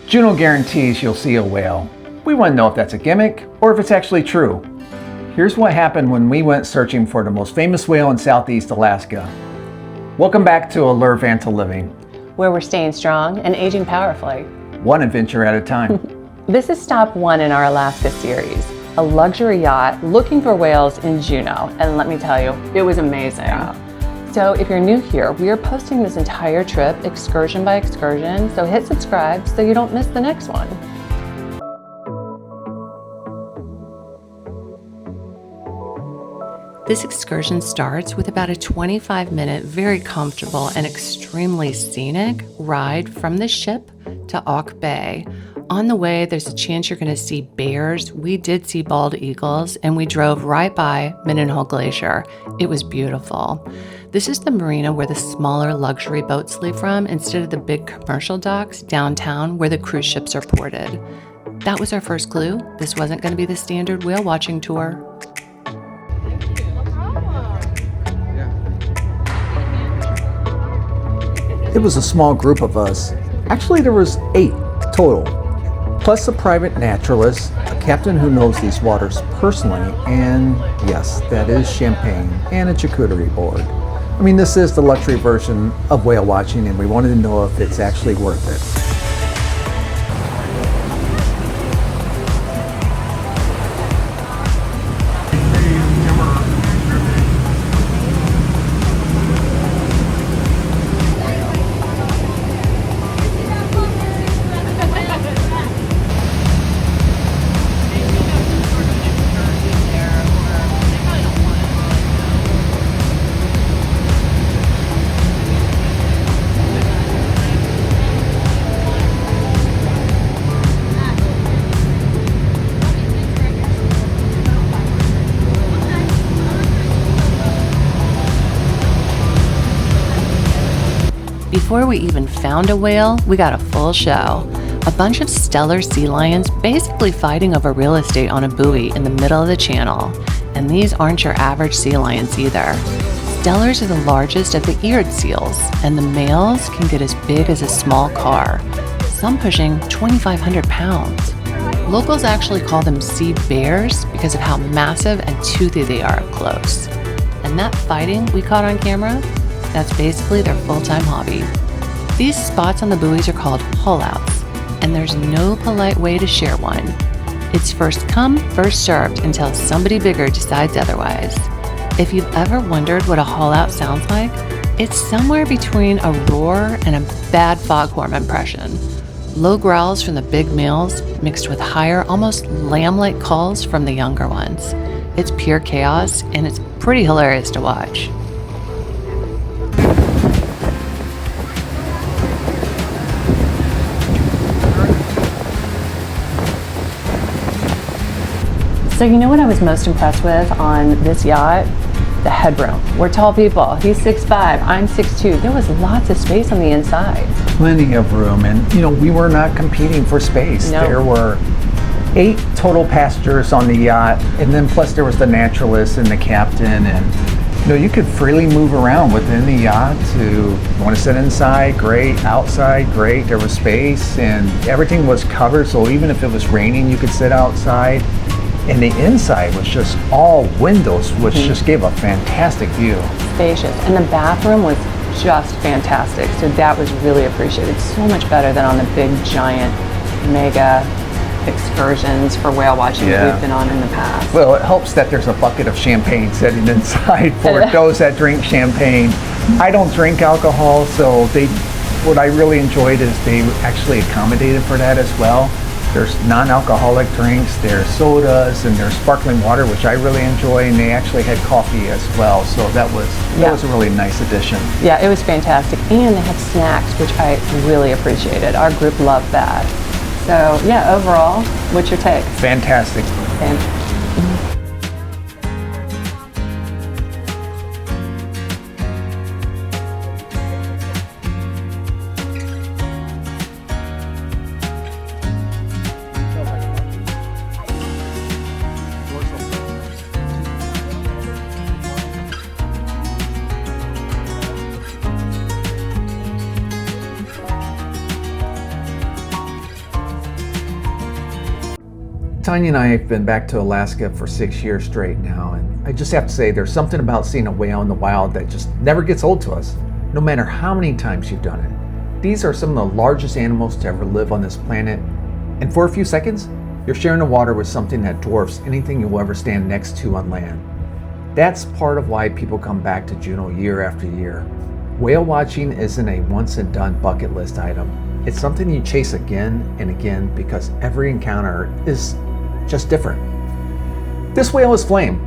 Juneau guarantees you'll see a whale. We want to know if that's a gimmick or if it's actually true. Here's what happened when we went searching for the most famous whale in Southeast Alaska. Welcome back to Alurvanta Living, where we're staying strong and aging powerfully. one adventure at a time. This is stop 1 in our Alaska series, a luxury yacht looking for whales in Juneau. And let me tell you, it was amazing. So if you're new here, we are posting this entire trip excursion by excursion, so hit subscribe so you don't miss the next one. This excursion starts with about a 25-minute, very comfortable and extremely scenic ride from the ship to Auke Bay. On the way, there's a chance you're going to see bears. We did see bald eagles, and we drove right by Mendenhall Glacier. It was beautiful. This is the marina where the smaller luxury boats leave from instead of the big commercial docks downtown where the cruise ships are ported. That was our first clue. This wasn't going to be the standard whale watching tour. It was a small group of us. Actually, there was 8 total, plus a private naturalist, a captain who knows these waters personally, and yes, that is champagne, and a charcuterie board. I mean, this is the luxury version of whale watching, and we wanted to know if it's actually worth it. Before we even found a whale, we got a full show. A bunch of stellar sea lions basically fighting over real estate on a buoy in the middle of the channel. And these aren't your average sea lions either. Stellars are the largest of the eared seals, and the males can get as big as a small car, some pushing 2,500 pounds. Locals actually call them sea bears because of how massive and toothy they are up close. And that fighting we caught on camera, that's basically their full-time hobby. These spots on the buoys are called hull-outs, and there's no polite way to share one. It's first come, first served until somebody bigger decides otherwise. If you've ever wondered what a hull-out sounds like, it's somewhere between a roar and a bad foghorn impression. Low growls from the big males mixed with higher, almost lamb-like calls from the younger ones. It's pure chaos, and it's pretty hilarious to watch. So you know what I was most impressed with on this yacht? The headroom. We're tall people. He's 6'5", I'm 6'2". There was lots of space on the inside. Plenty of room, and we were not competing for space. No. There were 8 total passengers on the yacht, and then plus there was the naturalist and the captain, and you could freely move around within the yacht. To want to sit inside, great. Outside, great. There was space, and everything was covered, so even if it was raining, you could sit outside. And the inside was just all windows, which just gave a fantastic view. Spacious. And the bathroom was just fantastic. So that was really appreciated. So much better than on the big, giant, mega excursions for whale watching that we've been on in the past. Well, it helps that there's a bucket of champagne sitting inside for those that drink champagne. I don't drink alcohol, so what I really enjoyed is they actually accommodated for that as well. There's non-alcoholic drinks, there's sodas, and there's sparkling water, which I really enjoy, and they actually had coffee as well, so that was a really nice addition. Yeah, it was fantastic, and they had snacks, which I really appreciated. Our group loved that. So yeah, overall, what's your take? Fantastic. Tanya and I have been back to Alaska for 6 years straight now, and I just have to say there's something about seeing a whale in the wild that just never gets old to us, no matter how many times you've done it. These are some of the largest animals to ever live on this planet, and for a few seconds, you're sharing the water with something that dwarfs anything you'll ever stand next to on land. That's part of why people come back to Juneau year after year. Whale watching isn't a once and done bucket list item. It's something you chase again and again because every encounter is just different. This whale is Flame.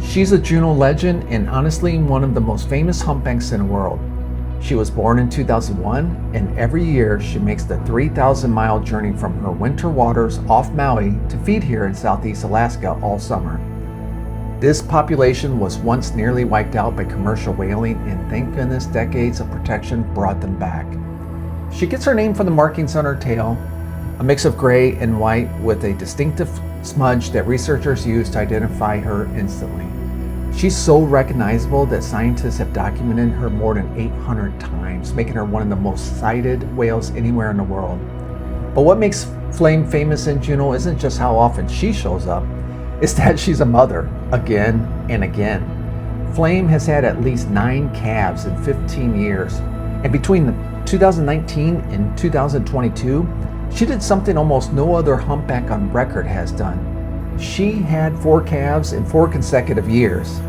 She's a Juneau legend and honestly one of the most famous humpbacks in the world. She was born in 2001, and every year she makes the 3,000-mile journey from her winter waters off Maui to feed here in southeast Alaska all summer. This population was once nearly wiped out by commercial whaling, and thank goodness decades of protection brought them back. She gets her name from the markings on her tail, a mix of gray and white with a distinctive smudge that researchers use to identify her instantly. She's so recognizable that scientists have documented her more than 800 times, making her one of the most sighted whales anywhere in the world. But what makes Flame famous in Juneau isn't just how often she shows up, it's that she's a mother again and again. Flame has had at least 9 calves in 15 years, and between 2019 and 2022, she did something almost no other humpback on record has done. She had 4 calves in 4 consecutive years.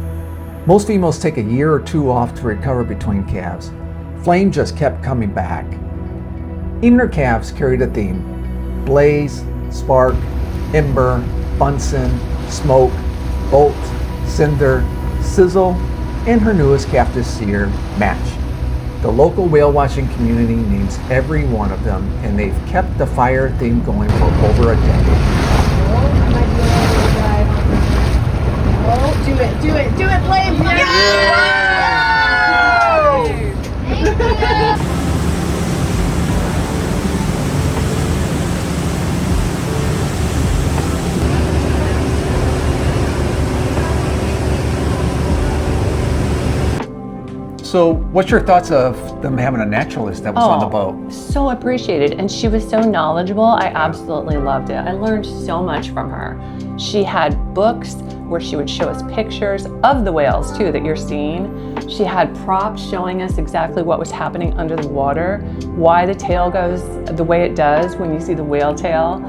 Most females take a year or 2 off to recover between calves. Flame just kept coming back. Even her calves carried a theme: blaze, spark, ember, Bunsen, smoke, bolt, cinder, sizzle, and her newest calf this year, Match. The local whale watching community names every one of them, and they've kept the fire theme going for over a decade. Oh, do it, Flame! So what's your thoughts of them having a naturalist that was on the boat? So appreciated, and she was so knowledgeable. I absolutely loved it. I learned so much from her. She had books where she would show us pictures of the whales too that you're seeing. She had props showing us exactly what was happening under the water, why the tail goes the way it does when you see the whale tail.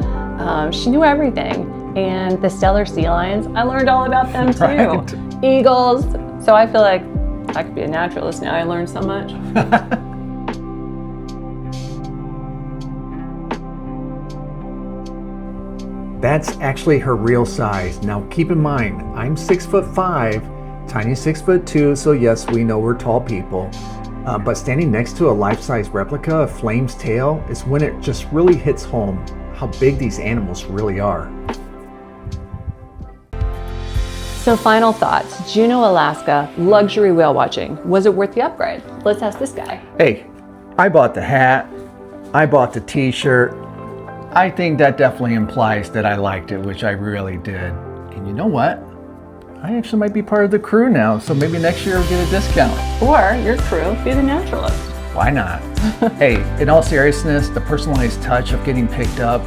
She knew everything. And the stellar sea lions, I learned all about them too. Right. Eagles. So I feel like I could be a naturalist now. I learned so much. That's actually her real size. Now keep in mind, I'm 6'5", Tiny's 6'2", so yes, we know we're tall people. But standing next to a life-size replica of Flame's tail is when it just really hits home how big these animals really are. So final thoughts. Juneau, Alaska, luxury whale watching. Was it worth the upgrade? Let's ask this guy. Hey, I bought the hat, I bought the t-shirt. I think that definitely implies that I liked it, which I really did. And you know what? I actually might be part of the crew now, so maybe next year we'll get a discount. Or your crew, be the naturalist. Why not? Hey, in all seriousness, the personalized touch of getting picked up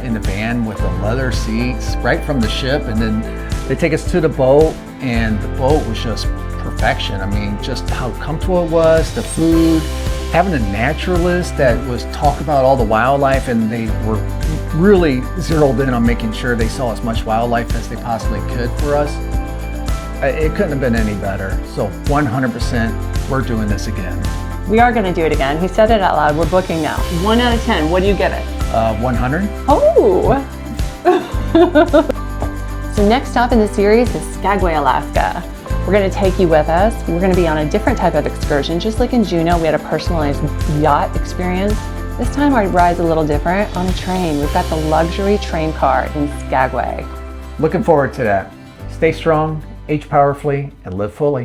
in the van with the leather seats right from the ship, and then they take us to the boat, and the boat was just perfection. I mean, just how comfortable it was, the food, having a naturalist that was talk about all the wildlife, and they were really zeroed in on making sure they saw as much wildlife as they possibly could for us. It couldn't have been any better. So 100%, we're doing this again. We are going to do it again. He said it out loud. We're booking now. 1 out of 10. What do you give it? 100. Oh! So next stop in the series is Skagway, Alaska. We're going to take you with us. We're going to be on a different type of excursion. Just like in Juneau, we had a personalized yacht experience. This time our ride's a little different on a train. We've got the luxury train car in Skagway. Looking forward to that. Stay strong, age powerfully, and live fully.